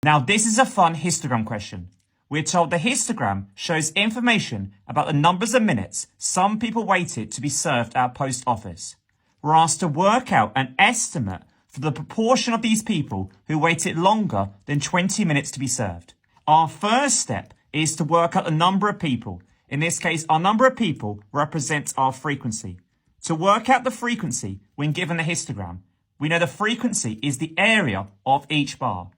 Now, this is a fun histogram question. We're told the histogram shows information about the numbers of minutes some people waited to be served at a post office. We're asked to work out an estimate for the proportion of these people who waited longer than 20 minutes to be served. Our first step is to work out the number of people. In this case, our number of people represents our frequency. To work out the frequency when given the histogram, we know the frequency is the area of each bar.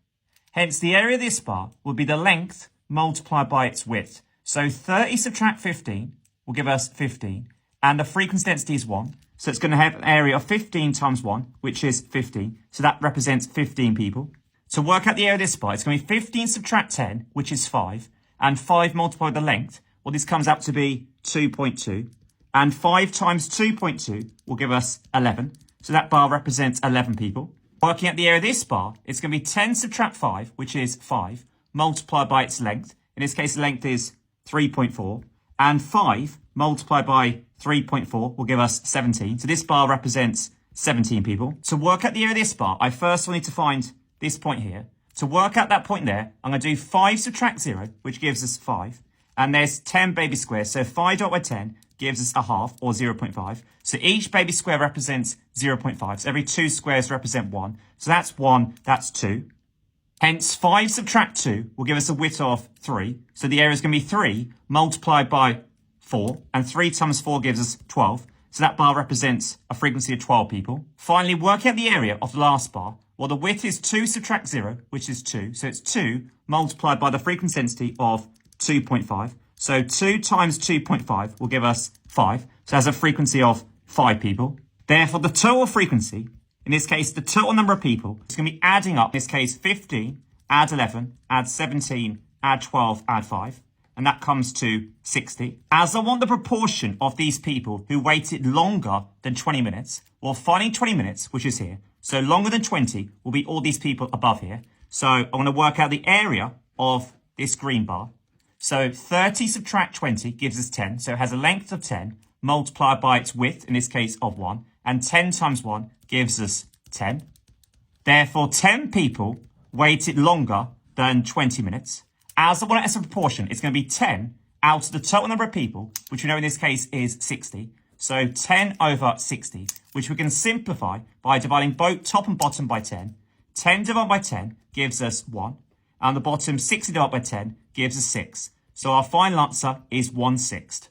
Hence, the area of this bar will be the length multiplied by its width. So 30 subtract 15 will give us 15. And the frequency density is 1. So it's going to have an area of 15 times 1, which is 15. So that represents 15 people. To work out the area of this bar, it's going to be 15 subtract 10, which is 5. And 5 multiplied by the length, well, this comes out to be 2.2. And 5 times 2.2 will give us 11. So that bar represents 11 people. Working out the area of this bar, it's going to be 10 subtract 5, which is 5, multiplied by its length. In this case, the length is 3.4. And 5 multiplied by 3.4 will give us 17. So this bar represents 17 people. To work out the area of this bar, I first will need to find this point here. To work out that point there, I'm going to do 5 subtract 0, which gives us 5. And there's 10 baby squares. So 5 divided by 10 gives us a half, or 0.5. So each baby square represents 0.5. So every 2 squares represent 1. So that's 1, that's 2. Hence, 5 subtract 2 will give us a width of 3. So the area is going to be 3 multiplied by 4. And 3 times 4 gives us 12. So that bar represents a frequency of 12 people. Finally, work out the area of the last bar. Well, the width is 2 subtract 0, which is 2. So it's 2 multiplied by the frequency density of 2.5. So 2 times 2.5 will give us 5. So it has a frequency of 5 people. Therefore, the total frequency, in this case, the total number of people, is going to be adding up, in this case, 15, add 11, add 17, add 12, add 5. And that comes to 60. As I want the proportion of these people who waited longer than 20 minutes, well, finding 20 minutes, which is here, so longer than 20 will be all these people above here. So I want to work out the area of this green bar. So 30 subtract 20 gives us 10. So it has a length of 10 multiplied by its width, in this case of 1. And 10 times 1 gives us 10. Therefore, 10 people waited longer than 20 minutes. As I want it as a proportion, it's going to be 10 out of the total number of people, which we know in this case is 60. So 10 over 60, which we can simplify by dividing both top and bottom by 10. 10 divided by 10 gives us 1. And the bottom 60 divided by 10 gives us 6. So our final answer is 1/6.